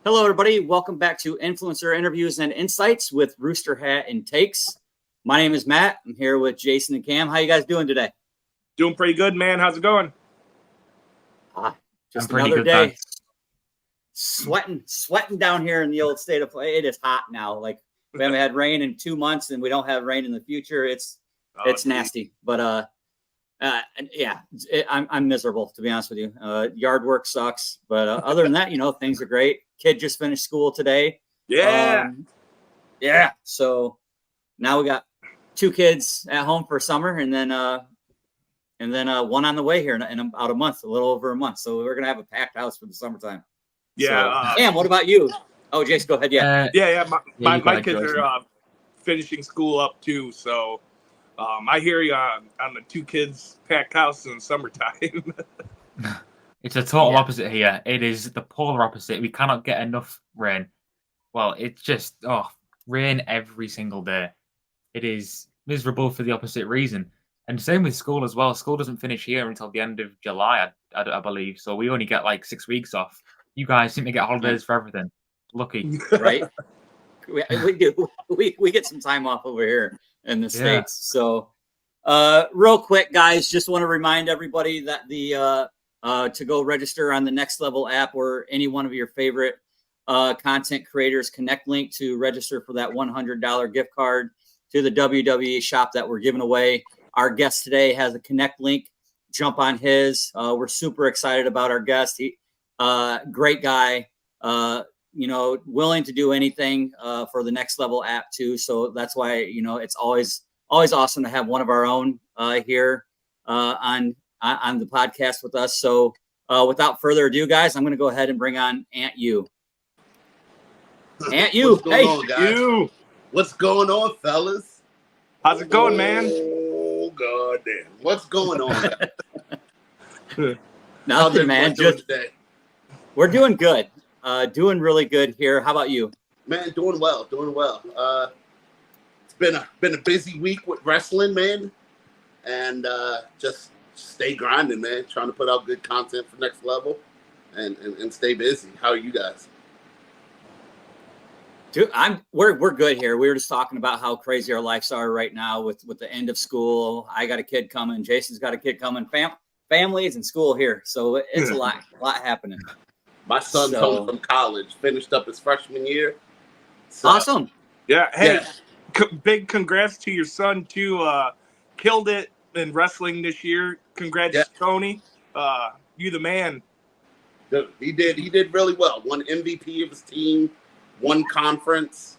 Hello, everybody. Welcome back to Influencer Interviews and Insights with Rooster Hat and Takes. My name is Matt. I'm here with Jason and Cam. How you guys doing today? Doing pretty good, man. How's it going? Just another day. Sweating down here in the old state of play. It is hot now. Like we haven't had rain in 2 months, and we don't have rain in the future. It's nasty. But I'm miserable, to be honest with you. Yard work sucks, but other than that, things are great. Kid just finished school today. Yeah. So now we got 2 kids at home for summer, and then one on the way here in about a month, a little over a month. So we're gonna have a packed house for the summertime. Yeah. So, Cam, what about you? Oh, Jace, go ahead. Yeah. My kids are finishing school up too. So I hear you on the 2 kids packed house in summertime. It's a total opposite here. It is the polar opposite. We cannot get enough rain. Well, it's just rain every single day. It is miserable for the opposite reason. And same with school as well. School doesn't finish here until the end of July, I believe. So we only get like 6 weeks off. You guys seem to get holidays for everything. Lucky. Right? we do. We get some time off over here in the States. So real quick, guys, just want to remind everybody that the to go register on the Next Level app or any one of your favorite content creators Connect link to register for that $100 gift card to the WWE shop that we're giving away. Our guest today has a Connect link. Jump on his. We're super excited about our guest. He great guy, willing to do anything for the Next Level app too. So that's why, it's always awesome to have one of our own here on the podcast with us. So without further ado, guys, I'm going to go ahead and bring on Aunt You. Aunt You. What's going on, guys? You. What's going on, fellas? How's it going, man? Oh, goddamn. What's going on? Nothing, man. Today? We're doing good. Doing really good here. How about you? Man, doing well. It's been a busy week with wrestling, man. And just stay grinding, man. Trying to put out good content for Next Level and stay busy. How are you guys? Dude, we're good here. We were just talking about how crazy our lives are right now with the end of school. I got a kid coming. Jason's got a kid coming. Families and school here. So it's a lot happening. My son's home from college, finished up his freshman year. So, awesome. Yeah. Hey, big congrats to your son too. Killed it in wrestling this year. Congrats, Tony. You the man. He did really well. Won MVP of his team, won conference,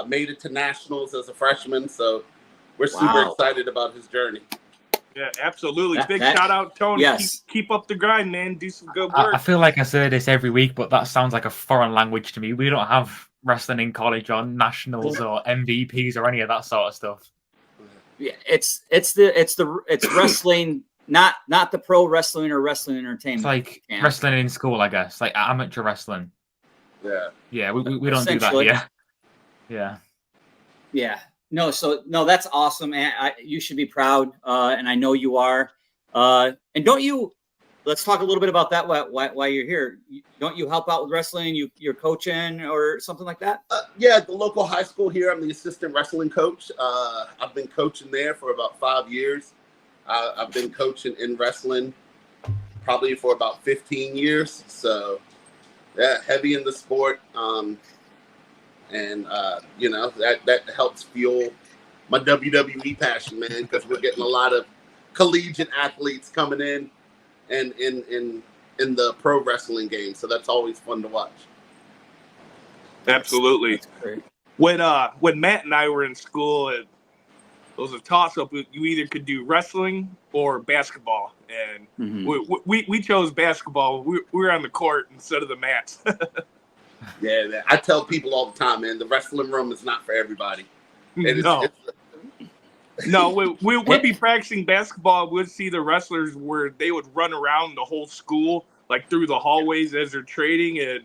made it to nationals as a freshman. So we're super excited about his journey. Yeah, absolutely. Big shout out, Tony. Yes. Keep up the grind, man. Do some good work. I feel like I say this every week, but that sounds like a foreign language to me. We don't have wrestling in college or nationals or MVPs or any of that sort of stuff. Yeah, it's wrestling, not the pro wrestling or wrestling entertainment. It's like wrestling in school, I guess, like amateur wrestling. Yeah, we don't do that here. Yeah. No, that's awesome, and you should be proud, and I know you are. And don't you? Let's talk a little bit about that while you're here. Don't you help out with wrestling? You're coaching or something like that? Yeah, at the local high school here, I'm the assistant wrestling coach. I've been coaching there for about 5 years. I've been coaching in wrestling probably for about 15 years. So, yeah, heavy in the sport. And that helps fuel my WWE passion, man, because we're getting a lot of collegiate athletes coming in and in the pro wrestling game. So that's always fun to watch. Absolutely. When Matt and I were in school, it was a toss-up. You either could do wrestling or basketball, and we chose basketball. We were on the court instead of the mats. Yeah, man. I tell people all the time, man, the wrestling room is not for everybody. No, we'd be practicing basketball. We'd see the wrestlers where they would run around the whole school, like through the hallways as they're trading and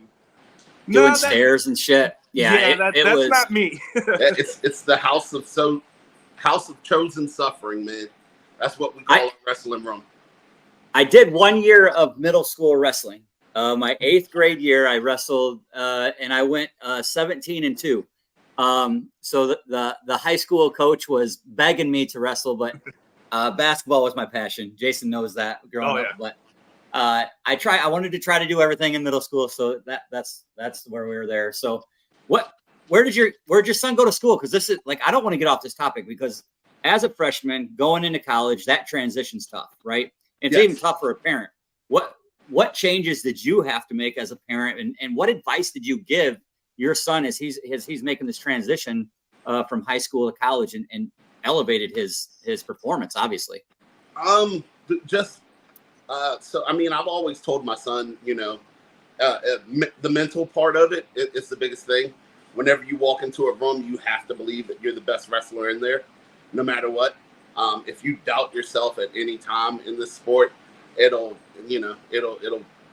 doing stairs and shit. That's not me. It's the house of chosen suffering, man. That's what we call a wrestling room. I did 1 year of middle school wrestling. my 8th grade year, I wrestled, and I went 17-2. So the high school coach was begging me to wrestle, but basketball was my passion. Jason knows that growing up, but I wanted to try to do everything in middle school, so that's where we were there. So where did your son go to school? Because this is like, I don't want to get off this topic, because as a freshman going into college, that transition's tough, right? It's even tough for a parent. What changes did you have to make as a parent, and what advice did you give your son as he's making this transition from high school to college and elevated his performance, obviously? So I mean, I've always told my son, the mental part of it is the biggest thing. Whenever you walk into a room, you have to believe that you're the best wrestler in there, no matter what. If you doubt yourself at any time in this sport, it'll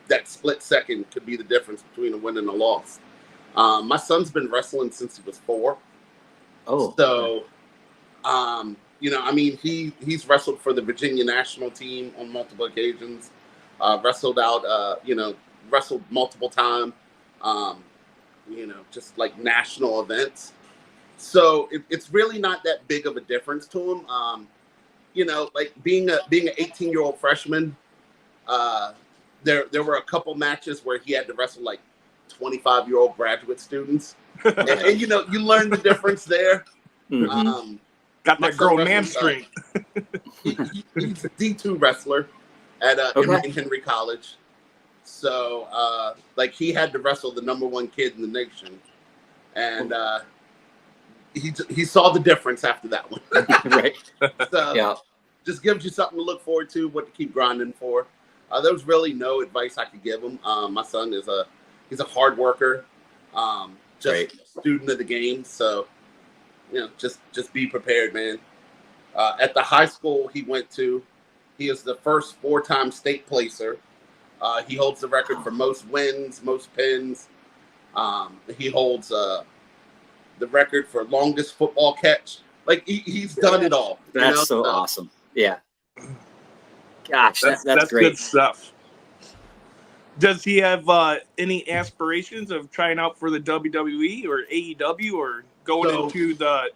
that split second could be the difference between a win and a loss. My son's been wrestling since he was 4. Oh, so, I mean, he's wrestled for the Virginia national team on multiple occasions, wrestled multiple times, just like national events. So it's really not that big of a difference to him. Like being an 18-year-old freshman, there were a couple matches where he had to wrestle like 25-year-old graduate students, and you learn the difference there. Mm-hmm. Got that grown man strength. He's a D2 wrestler at Emory Henry College, so he had to wrestle the #1 kid in the nation, and he saw the difference after that one. Right. So just gives you something to look forward to, what to keep grinding for. There was really no advice I could give him. My son he's a hard worker, just a student of the game. So, just be prepared, man. At the high school he went to, he is the first 4-time state placer. He holds the record for most wins, most pins. He holds the record for longest football catch. Like he's done it all. That's so awesome. Yeah. Gosh, that's great good stuff. Does he have any aspirations of trying out for the WWE or AEW or going into the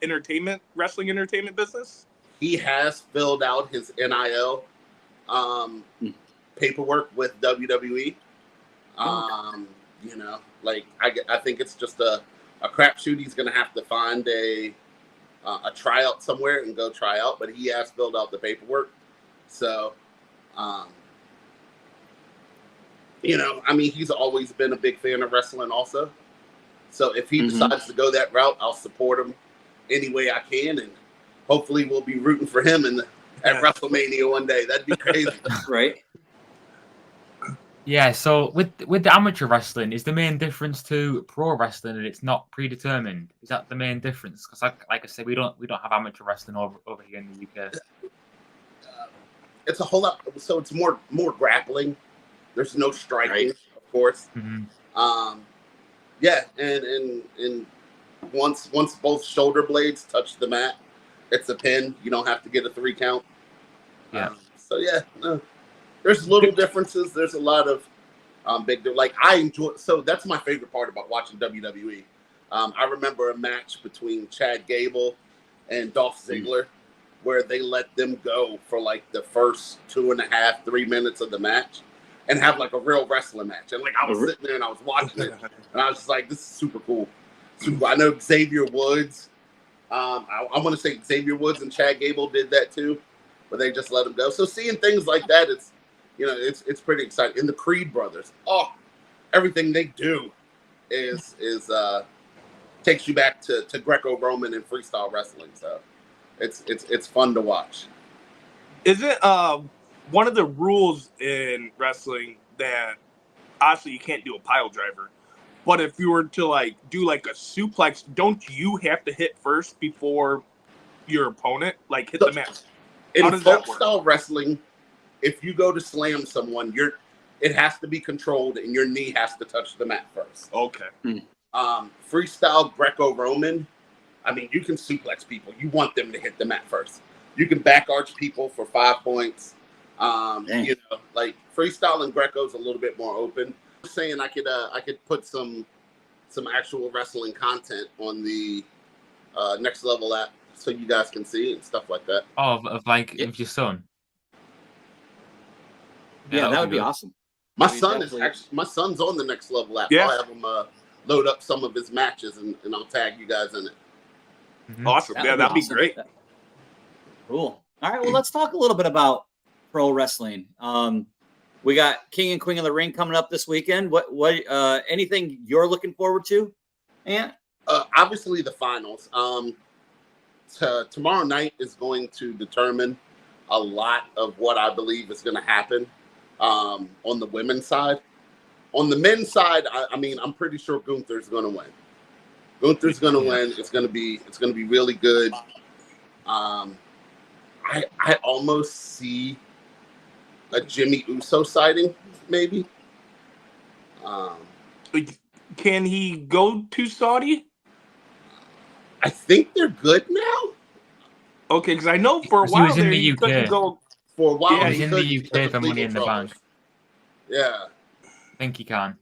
wrestling entertainment business? He has filled out his NIL paperwork with WWE. I think it's just a crapshoot. He's going to have to find a tryout somewhere and go try out, but he has filled out the paperwork. So, he's always been a big fan of wrestling also. So if he decides to go that route, I'll support him any way I can. And hopefully we'll be rooting for him at WrestleMania one day. That'd be crazy. Right. Yeah, so with the amateur wrestling, is the main difference to pro wrestling that it's not predetermined? Is that the main difference? Because like I said, we don't have amateur wrestling over here in the UK. It's a whole lot. So it's more grappling. There's no striking, of course. Mm-hmm. And once both shoulder blades touch the mat, it's a pin. You don't have to get a 3 count. Yeah. There's little differences. There's a lot of I enjoy. So that's my favorite part about watching WWE. I remember a match between Chad Gable and Dolph Ziggler, where they let them go for like the first 2.5, 3 minutes of the match and have like a real wrestling match. And I was sitting there and I was watching it and I was just like, this is super cool. I know Xavier Woods. I want to say Xavier Woods and Chad Gable did that too, but they just let them go. So seeing things like that, it's pretty exciting. And the Creed brothers, everything they do is takes you back to Greco-Roman and freestyle wrestling. So it's fun to watch. Is it one of the rules in wrestling that obviously you can't do a pile driver, but if you were to do a suplex, don't you have to hit first before your opponent hit the mat? In folk style wrestling, if you go to slam someone, it has to be controlled and your knee has to touch the mat first. Okay. Freestyle Greco-Roman, you can suplex people. You want them to hit the mat first. You can back arch people for 5 points. Freestyle and Greco's a little bit more open. was saying I could put some actual wrestling content on the Next Level app so you guys can see and stuff like that. Oh, of your son. Yeah, that would be good. awesome. My I mean, son is definitely- actually my son's on the Next Level app. Yeah. I'll have him load up some of his matches and I'll tag you guys in it. Mhm. Awesome. That Yeah, would that'd be awesome. great. Cool. All right. Well, let's talk a little bit about pro wrestling. We got King and Queen of the Ring coming up this weekend. What anything you're looking forward to? And Obviously the finals. Tomorrow night is going to determine a lot of what I believe is going to happen on the women's side. On the men's side, I mean, I'm pretty sure Gunther's going to win. Gunther's going to win. It's going to be really good. I almost see a Jimmy Uso sighting, maybe. Can he go to Saudi? I think they're good now. Okay, because I know for a Because he was while in there the he UK. couldn't go. For a while, Yeah, He's he in could the because UK of for Money legal in the troubles. Bank. Yeah. I think he can.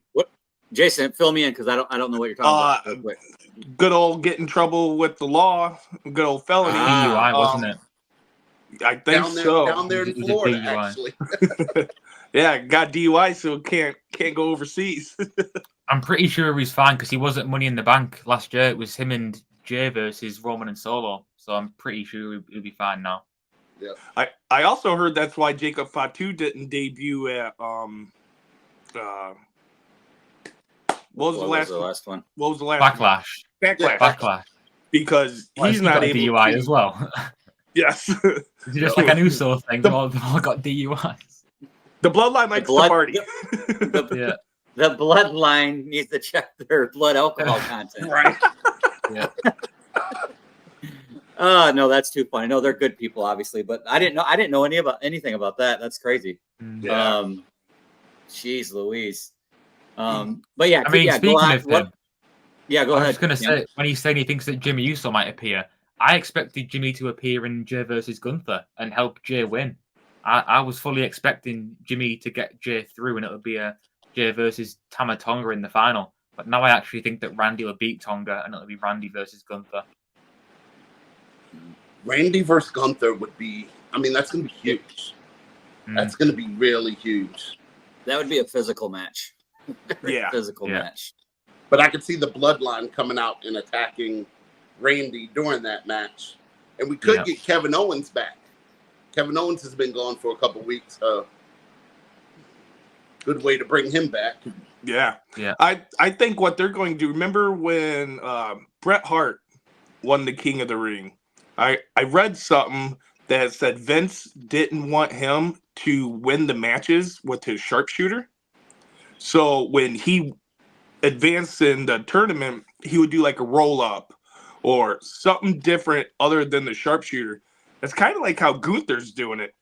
Jason, fill me in because I don't know what you're talking about. Real quick. Good old get in trouble with the law. Good old felony. Ah, DUI, wasn't it? I think Down there in It was a Florida, DUI. actually. Yeah, got DUI, so can't go overseas. I'm pretty sure he's fine because he was at Money in the Bank last year. It was him and Jay versus Roman and Solo. So I'm pretty sure he'll be fine now. I also heard that's why Jacob Fatu didn't debut at what was the last one? What was the last Backlash. one? Backlash. Backlash. Because Well, he's he not got a able DUI to. as well. Yes. Is it just like an Uso thing? They've all got DUIs. The bloodline likes blood- to party. Yeah. The bloodline needs to check their blood alcohol content. Right. Yeah. No, that's too funny. No, they're good people, obviously, but I didn't know anything about that. That's crazy. Yeah. Jeez Louise. But yeah, I mean, yeah, speaking of him, yeah, go I ahead. was going to Cam. say, when he said he thinks that Jimmy Uso might appear, I expected Jimmy to appear in Jay versus Gunther and help Jay win. I was fully expecting Jimmy to get Jay through and it would be a Jay versus Tama Tonga in the final. But now I actually think that Randy will beat Tonga and it'll be Randy versus Gunther. Randy versus Gunther would be, I mean, that's going to be huge. That's going to be really huge. That would be a physical match. Yeah. Physical Yeah. match. But I could see the bloodline coming out and attacking Randy during that match. And we could get Kevin Owens back. Kevin Owens has been gone for a couple weeks. Good way to bring him back. Yeah. Yeah. I think what they're going to do, remember when Bret Hart won the King of the Ring? I read something that said Vince didn't want him to win the matches with his sharpshooter. So when he advanced in the tournament, he would do like a roll up or something different other than the sharpshooter. That's kind of like how Gunther's doing it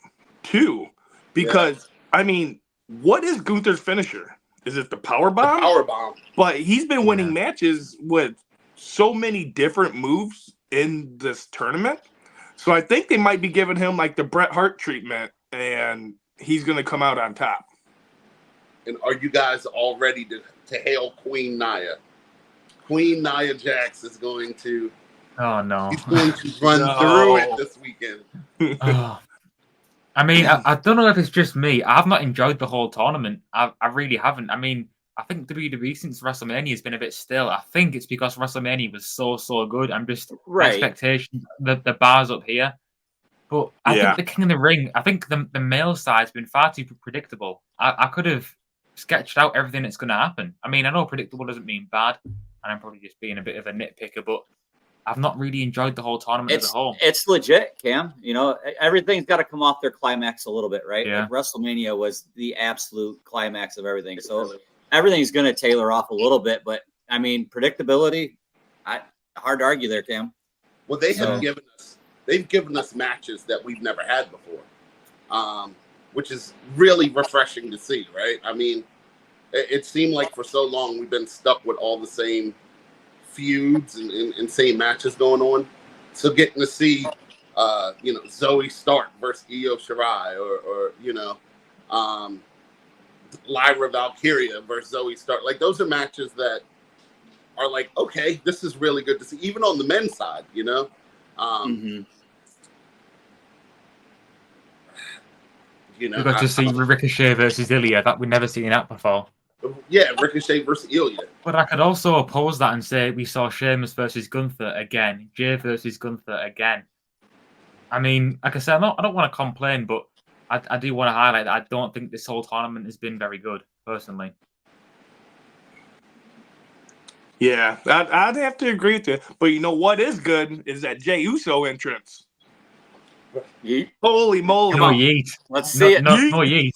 too. Because, I mean, what is Gunther's finisher? Is it the power bomb? Power bomb. But he's been winning matches with so many different moves in this tournament. So I think they might be giving him like the Bret Hart treatment and he's going to come out on top. And are you guys all ready to hail Queen Nia? Queen Nia Jax is going to Oh, no. he's going to run through it this weekend. Oh. I mean, I don't know if it's just me. I've not enjoyed the whole tournament. I really haven't. I mean, I think WWE since WrestleMania has been a bit still. I think it's because WrestleMania was so good. I'm just expectations. The bar's up here. But I think the King of the Ring, I think the male side's been far too predictable. I could have sketched out everything that's going to happen. I mean, I know predictable doesn't mean bad, and I'm probably just being a bit of a nitpicker, but I've not really enjoyed the whole tournament as a whole. It's legit, Cam. You know, everything's got to come off their climax a little bit, right? Yeah. Like WrestleMania was the absolute climax of everything. So everything's going to tailor off a little bit, but I mean, predictability, hard to argue there, Cam. Well, they've given us matches that we've never had before, which is really refreshing to see, right? I mean, it seemed like for so long we've been stuck with all the same feuds and same matches going on. So getting to see, Zoe Stark versus Io Shirai or Lyra Valkyria versus Zoe Stark. Like, those are matches that are like, okay, this is really good to see, even on the men's side, you know? You know, We got to see Ricochet versus Ilya. That we've never seen that before. Yeah, Ricochet versus Ilya. But I could also oppose that and say we saw Sheamus versus Gunther again, Jay versus Gunther again. I mean, like I said, I don't want to complain, but I do want to highlight that I don't think this whole tournament has been very good, personally. Yeah, I'd have to agree with you. But you know what is good is that Jey Uso entrance. Yeet. Holy moly! No yeet. Let's see it. No yeet.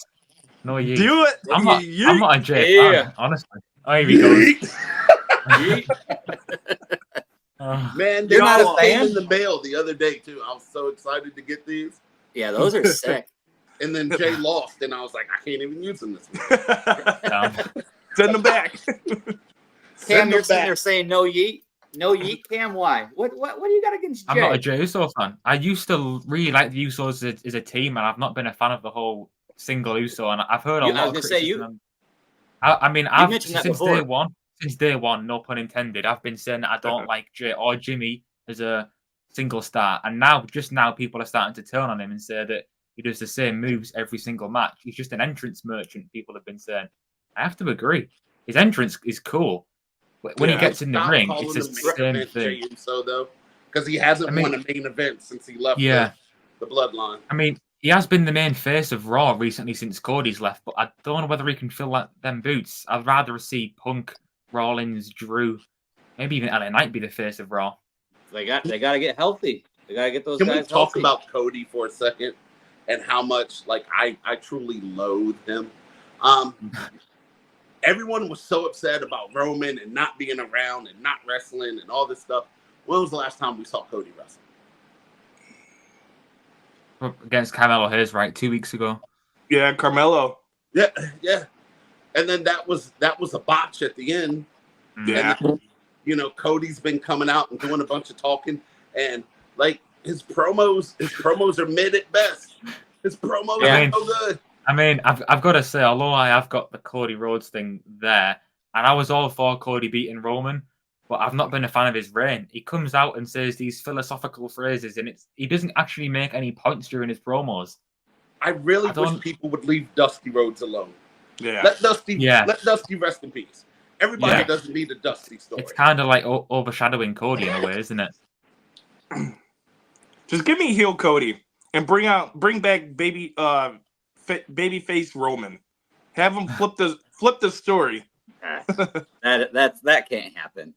No yeet. Do it. I'm not a Jay fan, honestly. Oh, here he goes. Man, You're not a just came fan? in the mail the other day too. I was so excited to get these. Yeah, those are sick. And then Jay lost, and I was like, I can't even use them this week. Send them back. Cam, you're sitting there saying no yeet. No yeet, Cam. Why? What do you got against Jay? I'm not a Jey Uso fan. I used to really like the Usos as a team, and I've not been a fan of the whole single Uso. And I've heard a lot of criticism. I mean, I've since day one, no pun intended, I've been saying that I don't like Jay or Jimmy as a single star, and now people are starting to turn on him and say that he does the same moves every single match. He's just an entrance merchant. People have been saying. I have to agree. His entrance is cool. When he gets in the ring, it's the same thing. So though, because he hasn't won a main event since he left the Bloodline. I mean, he has been the main face of Raw recently since Cody's left, but I don't know whether he can fill them boots. I'd rather see Punk, Rollins, Drew, maybe even LA Knight be the face of Raw. They got to get healthy. They got to get those guys healthy. Can we talk about Cody for a second and how much I truly loathe him? Everyone was so upset about Roman and not being around and not wrestling and all this stuff. When was the last time we saw Cody wrestle? Against Carmelo Hayes, right? 2 weeks ago. Yeah, Carmelo. Yeah. And then that was a botch at the end. Yeah. And then, Cody's been coming out and doing a bunch of talking, and like his promos are mid at best. His promos are so good. I mean, I've got to say, although I have got the Cody Rhodes thing there, and I was all for Cody beating Roman, but I've not been a fan of his reign. He comes out and says these philosophical phrases, and he doesn't actually make any points during his promos. I really wish people would leave Dusty Rhodes alone. Yeah. Let Dusty rest in peace. Everybody doesn't need a Dusty story. It's kind of like overshadowing Cody in a way, isn't it? Just give me heel Cody and bring back babyface Roman. Have him flip the story. That can't happen.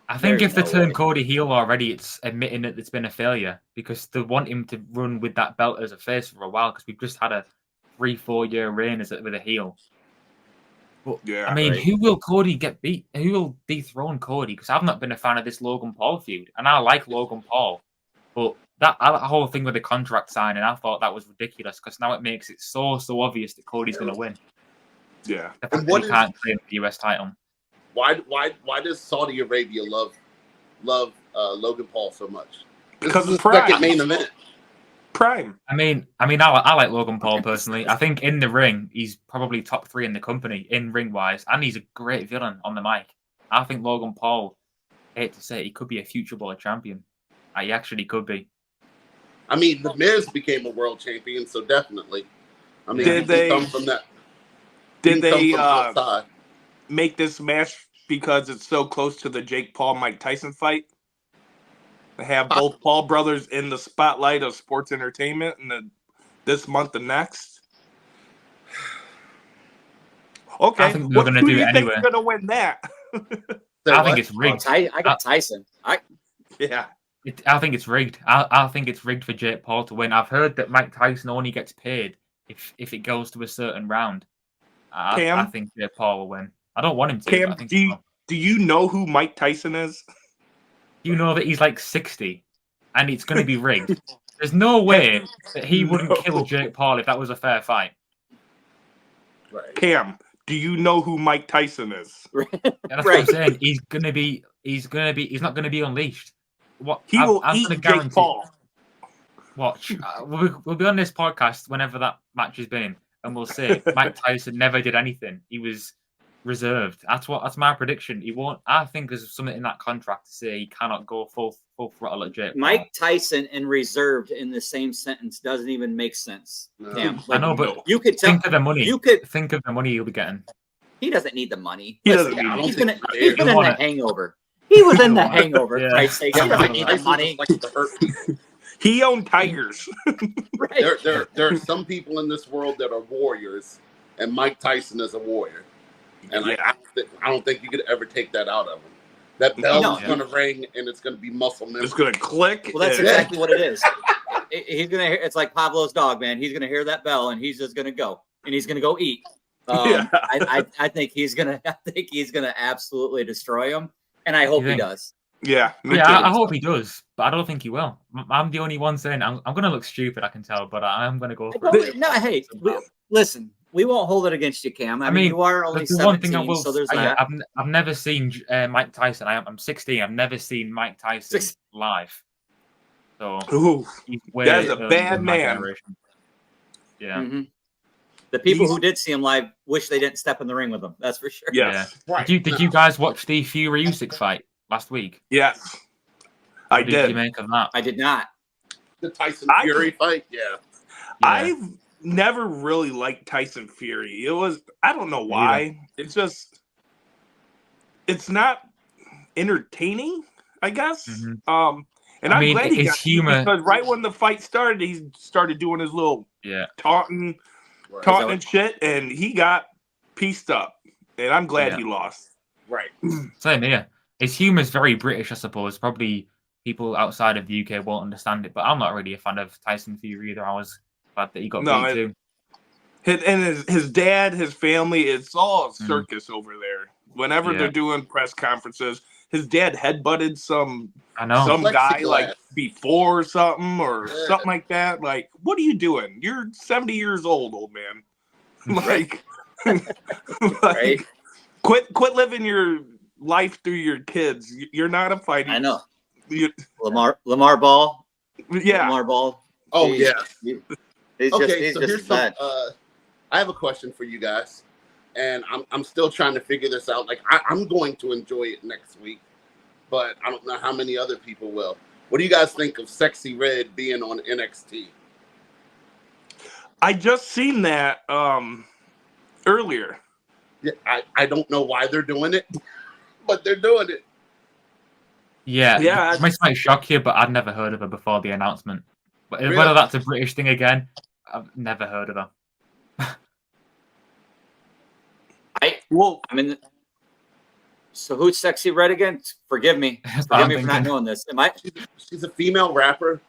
I think if they turn Cody heel already, it's admitting that it's been a failure because they want him to run with that belt as a face for a while because we've just had a 3-4 year reign with a heel. But, I mean, who will Cody get beat? Who will dethrone Cody? Because I've not been a fan of this Logan Paul feud, and I like Logan Paul, but that whole thing with the contract signing, I thought that was ridiculous because now it makes it so obvious that Cody's going to win. Yeah, and he can't claim the US title. Why does Saudi Arabia love Logan Paul so much? Because it's the second main event. Prime. I mean, I like Logan Paul personally. I think in the ring, he's probably top 3 in the company in ring wise, and he's a great villain on the mic. I think Logan Paul, I hate to say it, he could be a future world champion. He actually could be. I mean, The Miz became a world champion, so definitely. I mean, did they make this match because it's so close to the Jake Paul Mike Tyson fight? They have both Paul brothers in the spotlight of sports entertainment this month and next. Okay, I think they're going to do it anyway. Who's going to win that? I think it's rigged. I got Tyson. I think it's rigged. I think it's rigged for Jake Paul to win. I've heard that Mike Tyson only gets paid if it goes to a certain round. I think Jake Paul will win. I don't want him to. Cam, do you know who Mike Tyson is? You know that he's like 60 and it's going to be rigged. There's no way that he wouldn't kill Jake Paul if that was a fair fight. Right. Cam, do you know who Mike Tyson is? That's what I'm saying. He's not going to be unleashed. He will eat Jake Paul. Watch. We'll be on this podcast whenever that match has been, and we'll say Mike Tyson never did anything. He was reserved. That's my prediction. He won't. I think there's something in that contract to say he cannot go full throttle at Jake Paul. Mike Tyson and reserved in the same sentence doesn't even make sense. No. Damn, I know, but you could tell. think of the money. You could. Think of the money he'll be getting. He doesn't need the money. He Listen, doesn't need he's it. been I in don't the Hangover. He was in the Hangover. Yeah. Christ's sake. He doesn't need the money. Like to hurt people. He owned Tigers. Right. There are some people in this world that are warriors, and Mike Tyson is a warrior. And Yeah. I don't think you could ever take that out of him. That bell No. is going to ring, and it's going to be muscle memory. It's gonna click. Well, that's and- exactly what it is. He's gonna hear. It's like Pablo's dog, man. He's gonna hear that bell, and he's just gonna go, and he's gonna go eat. Yeah. I think he's gonna. I think he's gonna absolutely destroy him, and I hope You he think? does. Yeah. me Yeah, too. I hope he does, but I don't think he will. I'm the only one saying I'm going to look stupid, I can tell, but I'm going to go for it. No, hey, listen. We won't hold it against you, Cam. I mean, you are only the one 17, thing I will so there's say, that. I've never seen Mike Tyson. I'm 16. I've never seen Mike Tyson live. So Ooh, he's way that is a earlier bad than my man. generation. Yeah. Mhm. The people He's- who did see him live wish they didn't step in the ring with him. That's for sure. yes. Right. Did you guys watch the Fury Usyk fight last week? Yes. I What did you did. make of that? I did not. The Tyson I- Fury fight? Yeah. Yeah. I've never really liked Tyson Fury. I don't know why. It's just it's not entertaining, I guess. Mhm. And I I'm mean, glad he his got humor- because right when the fight started, he started doing his little Yeah. taunting Right. and shit, and he got pieced up. And I'm glad Yeah. he lost. Right. Same here. His humor is very British, I suppose. Probably people outside of the UK won't understand it, but I'm not really a fan of Tyson Fury either. I was glad that he got No, beat too. His dad, his family, it's all a circus over there. Whenever Yeah. they're doing press conferences, his dad headbutted some I know. guy Plexiglass. like before or something or Yeah. something like that. Like, what are you doing? You're 70 years old man. like, Right? quit living your life through your kids. You're not a fighting. I know. You, Lamar Ball. yeah. Lamar Ball. Oh, He's- yeah. He's Okay, just so here's bad. some. I have a question for you guys, and I'm still trying to figure this out. Like, I'm going to enjoy it next week, but I don't know how many other people will. What do you guys think of Sexy Red being on NXT? I just seen that earlier. Yeah, I don't know why they're doing it, but they're doing it. Yeah, Yeah, it might shock you, but I'd never heard of her before the announcement. But Really? whether that's a British thing again, I've never heard of her. Well, I mean, so who's Sexy Red again? Forgive me. That's what Forgive I'm me for not thinking. knowing this. Am I She's a female rapper.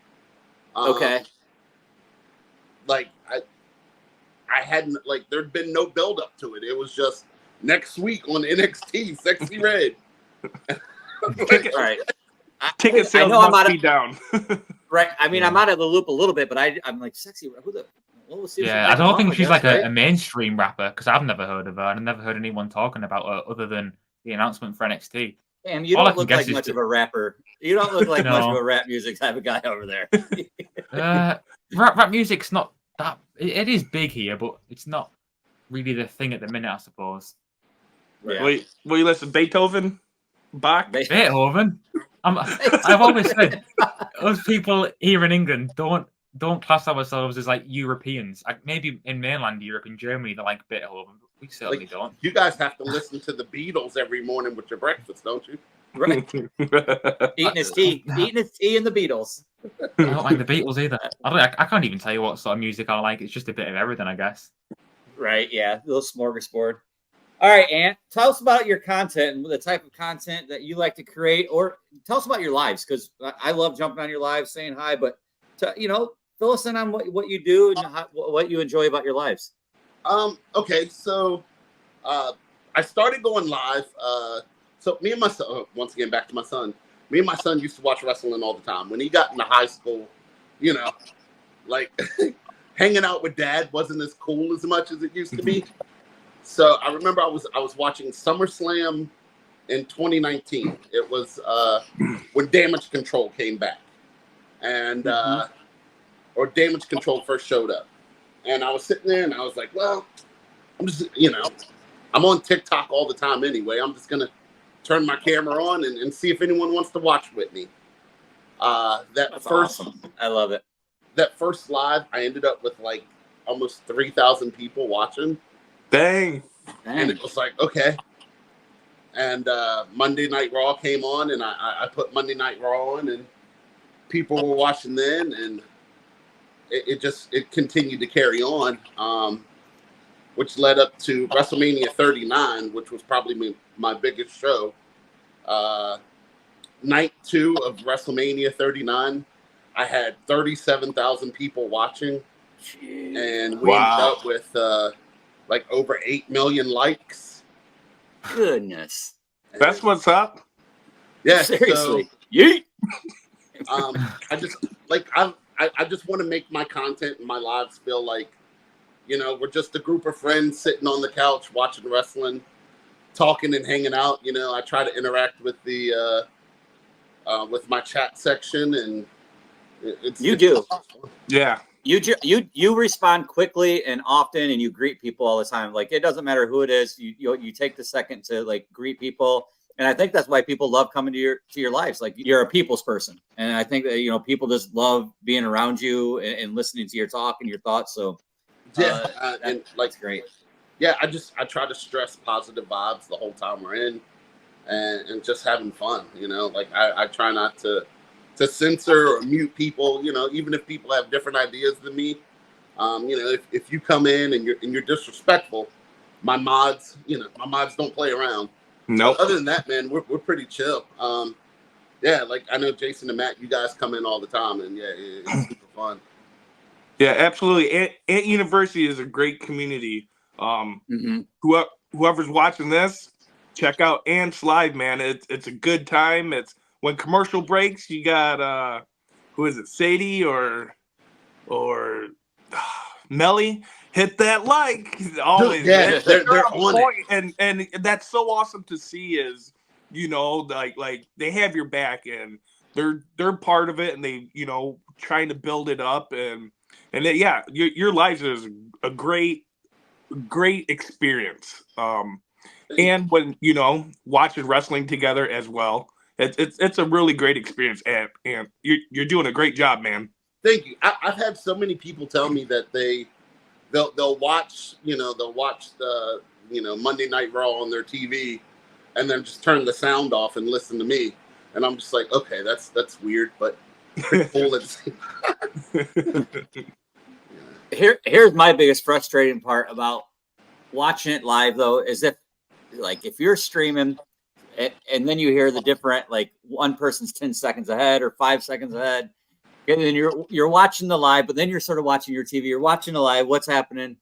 okay? Like I hadn't like there'd been no build up to it. It was just next week on NXT, Sexy Red. ticket, All right. ticket I sales know I'm must out be of down. right. I mean, Yeah. I'm out of the loop a little bit, but I'm like Sexy Red. Who the? What was Yeah, I don't think she's like right? a mainstream rapper because I've never heard of her and I've never heard anyone talking about her other than the announcement for NXT. Damn, you all I don't can look guess like is much that- of a rapper. You don't look like much No. of a rap music type of guy over there. Rap music's not that. It is big here, but it's not really the thing at the minute, I suppose. Yeah. Wait, will you listen? Beethoven, Bach. Beethoven. I've always said those people here in England don't class ourselves as like Europeans. Like maybe in mainland Europe, in Germany, they like Beethoven, but we certainly Like, don't. you guys have to listen to the Beatles every morning with your breakfast, don't you? Right. Eating his tea and the Beatles. I don't like the Beatles either. I can't even tell you what sort of music I like. It's just a bit of everything, I guess. Right, yeah, a little smorgasbord. All right, Ant, tell us about your content and the type of content that you like to create, or tell us about your lives, because I love jumping on your lives, saying hi, but, fill us in on what you do and what you enjoy about your lives. Okay, so I started going live. So me and my son, once again, back to my son. Me and my son used to watch wrestling all the time. When he got into high school, like hanging out with dad wasn't as cool as much as it used to be. So I remember I was watching SummerSlam in 2019. It was when Damage Control came back, and or Damage Control first showed up, And I was sitting there and I was like, well, I'm just, I'm on TikTok all the time anyway. I'm just going to turn my camera on and see if anyone wants to watch with me. That's awesome. I love it. That first live, I ended up with like almost 3,000 people watching. Dang. And it was like, okay. And Monday Night Raw came on, and I put Monday Night Raw on, and people were watching then, and it continued to carry on, which led up to WrestleMania 39, which was probably my biggest show. Night 2 of WrestleMania 39, I had 37,000 people watching, and we ended up with like over 8 million likes. Goodness. That's what's up. Yeah, Seriously. So, Yeet. I just want to make my content and my lives feel like, we're just a group of friends sitting on the couch watching wrestling, talking and hanging out. I try to interact with the with my chat section, and it's do. Awesome. Yeah. You respond quickly and often, and you greet people all the time. Like, it doesn't matter who it is. You take the second to like greet people, and I think that's why people love coming to your lives. Like, you're a people's person, and I think that people just love being around you and listening to your talk and your thoughts. So and like, great. Yeah, I try to stress positive vibes the whole time we're in, and just having fun. Like I try not to censor or mute people, even if people have different ideas than me. If you come in and you're disrespectful, my mods don't play around. Nope. Other than that, man, we're pretty chill. Yeah, like I know Jason and Matt, you guys come in all the time, and yeah, it's super fun. Yeah, absolutely. Ant University is a great community. Whoever's watching this, check out Ant's live, man. It's a good time. It's when commercial breaks, you got who is it, Sadie or Melly? Hit that like always. Yeah, they're on it. And that's so awesome to see is like they have your back and they're part of it, and they trying to build it up, and yeah, your lives is a great experience. And when watching wrestling together as well. It's a really great experience, and you're doing a great job, man. Thank you. I've had so many people tell me that they'll watch the Monday Night Raw on their TV, and then just turn the sound off and listen to me, and I'm just like, okay, that's weird, but pretty cool at the same time. Here's my biggest frustrating part about watching it live, though, is if you're streaming. And then you hear the different, like one person's 10 seconds ahead or 5 seconds ahead. And then you're watching the live, but then you're sort of watching your TV. You're watching the live. What's happening?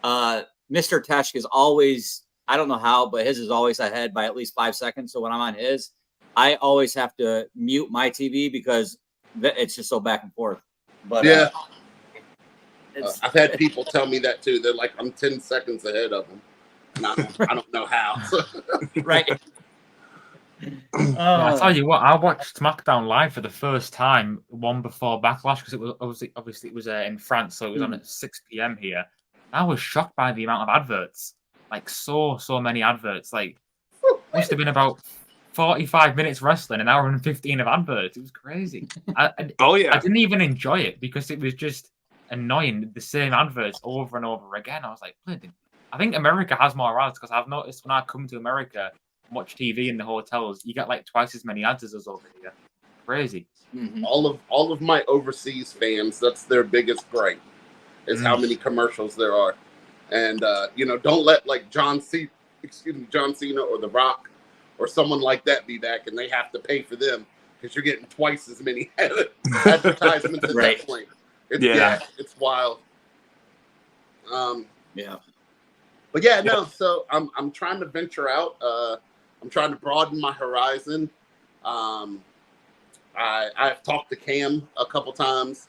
Mr. Tesh is always, I don't know how, but his is always ahead by at least 5 seconds. So when I'm on his, I always have to mute my TV because it's just so back and forth. But yeah, I've had people tell me that too. They're like, I'm 10 seconds ahead of them. And I don't know how. Right. I tell you what, I watched SmackDown live for the first time, one before Backlash, because it was obviously it was in France, so it was on at 6 p.m. here. I was shocked by the amount of adverts, like so many adverts. Like, must have been about 45 minutes wrestling, an hour and 15 of adverts. It was crazy. I didn't even enjoy it because it was just annoying, the same adverts over and over again. I was like, I think America has more ads, because I've noticed when I come to America, watch TV in the hotels, you get like twice as many ads as us over here. Crazy. Mm-hmm. All of my overseas fans, that's their biggest gripe, is how many commercials there are. And don't let like John Cena or The Rock or someone like that be back and they have to pay for them, because you're getting twice as many advertisements at that point. It's wild. Yeah. But yeah, no. So I'm trying to venture out. I'm trying to broaden my horizon. I've talked to Cam a couple times,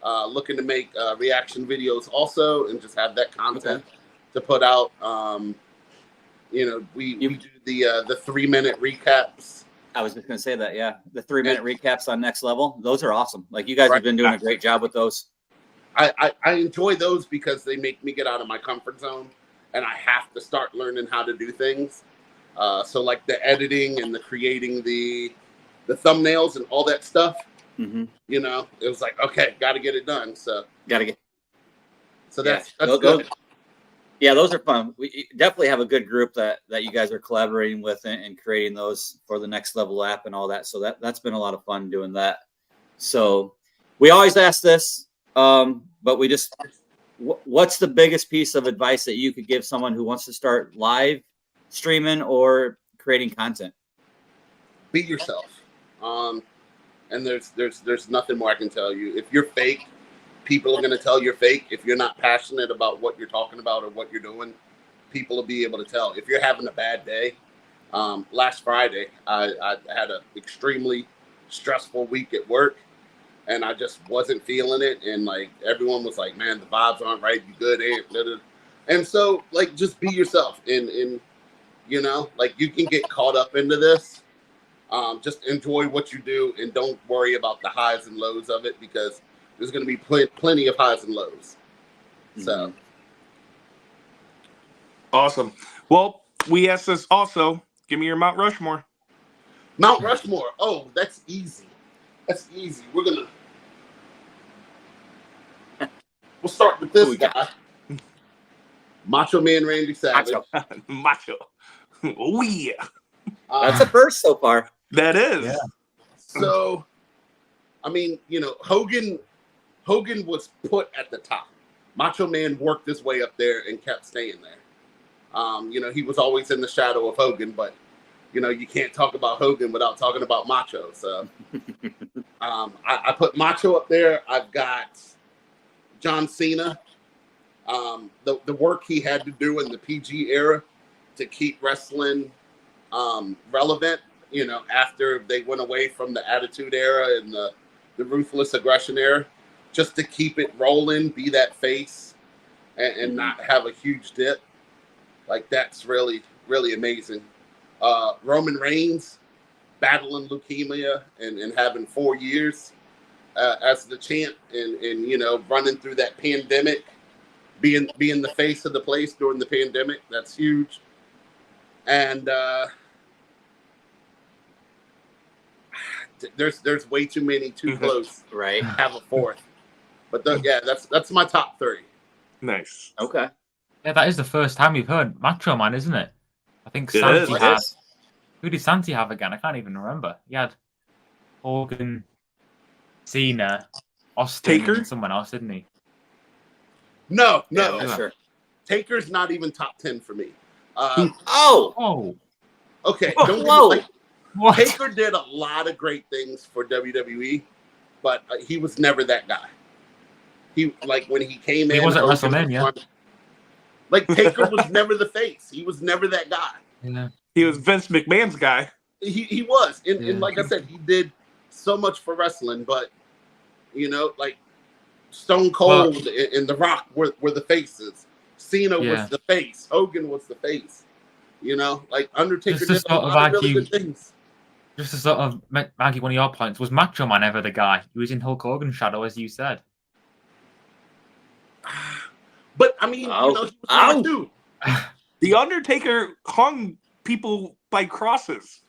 looking to make reaction videos also, and just have that content to put out. We do the 3-minute recaps. I was just gonna say that, yeah, the 3-minute recaps on Next Level. Those are awesome. Like, you guys have been doing a great job with those. I enjoy those because they make me get out of my comfort zone, and I have to start learning how to do things. So like the editing and the creating the thumbnails and all that stuff, Mm-hmm. you know, it was like, okay, got to get it done. So Got to get. that's Those- good. Yeah, those are fun. We definitely have a good group that you guys are collaborating with and creating those for the Next Level app and all that. So that's been a lot of fun doing that. So we always ask this, but we just, what's the biggest piece of advice that you could give someone who wants to start live streaming or creating content? Be yourself. And there's nothing more I can tell you. If you're fake, people are going to tell you're fake. If you're not passionate about what you're talking about or what you're doing, people will be able to tell. If you're having a bad day, last Friday, I had an extremely stressful week at work, and I just wasn't feeling it. And like everyone was like, man, the vibes aren't right. You good? And so like, just be yourself. And you know, like you can get caught up into this. Just enjoy what you do and don't worry about the highs and lows of it, because there's going to be plenty of highs and lows. So Awesome. Well, we asked this also. Give me your Mount Rushmore. Mount Rushmore. Oh, that's easy. That's easy. We'll start with this guy. Macho Man Randy Savage. Macho. Oh yeah. That's a first so far. That is. Yeah. So, I mean, you know, Hogan was put at the top. Macho Man worked his way up there and kept staying there. You know, he was always in the shadow of Hogan, but you know, you can't talk about Hogan without talking about Macho. So, I put Macho up there. I've got John Cena. The work he had to do in the PG era to keep wrestling relevant, you know, after they went away from the Attitude Era and the Ruthless Aggression Era, just to keep it rolling, be that face, and not have a huge dip. Like, that's really, really amazing. Roman Reigns battling leukemia and having 4 years as the champ, and you know, running through that pandemic, being the face of the place during the pandemic. That's huge. And there's way too many too close. Right. Have a fourth. But that's my top three. Nice. Okay. Yeah, that is the first time we've heard Macho Man, isn't it? I think It Santi is. had. Who did Santi have again? I can't even remember. He had Hogan, Cena, Austin, Taker? and someone else, didn't he? No. Yeah, sure. Taker's not even top 10 for me. Oh, Oh, Okay. Whoa. Don't get me, Whoa. like, what? Taker did a lot of great things for WWE, but he was never that guy. He, like, when he came in, He wasn't Hogan WrestleMania. was like, Taker was never the face. He was never that guy. Yeah. He was Vince McMahon's guy. He was. And Yeah. like I said, he did so much for wrestling, but, you know, like, Stone Cold and The Rock were the faces. Cena was the face. Hogan was the face. You know, like, Undertaker Just to did a sort of lot of really argue- good things. Just to sort of argue one of your points, was Macho Man ever the guy? He was in Hulk Hogan's shadow, as you said. But, I mean, Ow. you know, he was Ow. number two. The Undertaker hung people by crosses.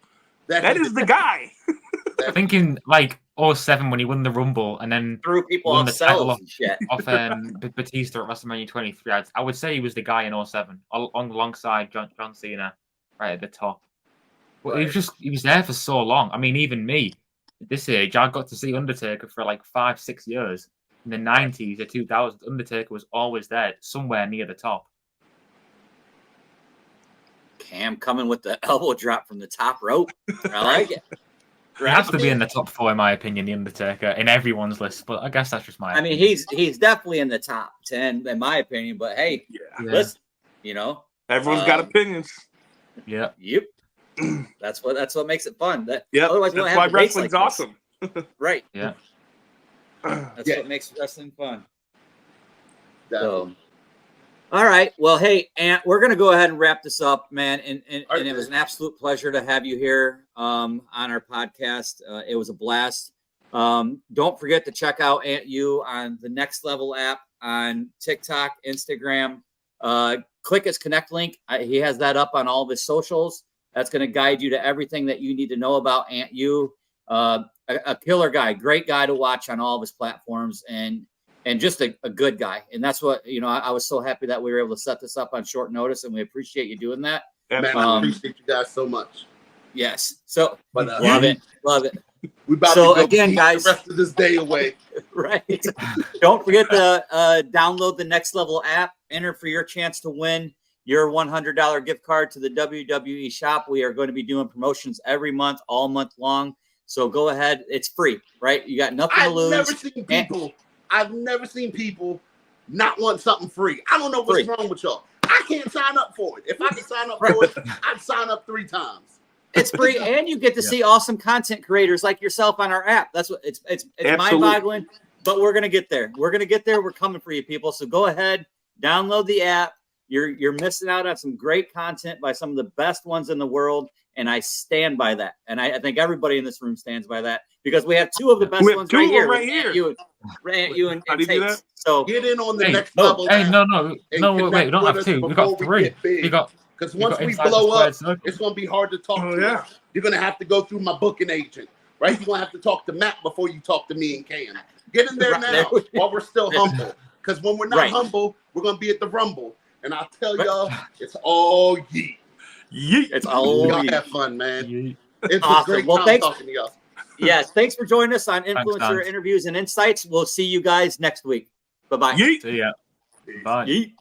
That he is the did. guy. I think in like 07 when he won the Rumble and then threw people Won off the title cells off- and shit. off Batista at WrestleMania 23, I would say he was the guy in 07, alongside John Cena, right at the top. But he was there for so long. I mean, even me, at this age, I got to see Undertaker for like 5-6 years. In the 90s, the 2000s, Undertaker was always there, somewhere near the top. Cam coming with the elbow drop from the top rope. I like it. He has to be in the top 4, in my opinion, the Undertaker, in everyone's list. But I guess that's just my I mean, opinion. he's definitely in the top 10 in my opinion. But hey, Yeah. Yeah. listen, you know, Everyone's got opinions. Yeah. yep. That's what makes it fun. Yeah. Otherwise, we don't That's have why debates wrestling's like this. awesome. Right. Yeah. That's Yeah. what makes wrestling fun. Definitely. So, all right. Well, hey, Ant, we're gonna go ahead and wrap this up, man. And All right, it was man. an absolute pleasure to have you here on our podcast. It was a blast. Don't forget to check out Aunt You on the Next Level app on TikTok, Instagram. Click his connect link. He has that up on all of his socials. That's going to guide you to everything that you need to know about Aunt You. A killer guy, great guy to watch on all of his platforms, and just a good guy. And that's what, I was so happy that we were able to set this up on short notice, and we appreciate you doing that. Man, I appreciate you guys so much. Yes. So But, love it. We about So, to go again, keep guys- the rest of this day away. Right. Don't forget to download the Next Level app. Enter for your chance to win your $100 gift card to the WWE shop. We are going to be doing promotions every month, all month long. So go ahead. It's free, right? You got nothing to lose. I've never seen people not want something free. I don't know what's wrong with y'all. I can't sign up for it. If I could sign up for it, I'd sign up 3 times. It's free, and you get to see awesome content creators like yourself on our app. That's what it's mind-boggling, but we're gonna get there. We're coming for you, people. So go ahead, download the app. You're missing out on some great content by some of the best ones in the world, and I stand by that. And I think everybody in this room standds by that, because we have 2 of the best ones right here. Aunt You and Tate. So get in on the Next Level. Hey, no, wait, we don't have 2. We got 3. Because once we blow up, it's going to be hard to talk to us. You're going to have to go through my booking agent, right? You're going to have to talk to Matt before you talk to me and Cam. Get in there now while we're still humble. Because when we're not humble, we're going to be at the Rumble. And I'll tell y'all, it's all yeet. Yeet. It's all y'all yeet. have fun, man. Yeet. It's Awesome. a great Well, time thanks. talking to y'all. Yes, thanks for joining us on Influencer guys. Interviews and Insights. We'll see you guys next week. Bye-bye. Yeet. See ya. Bye. Yeet.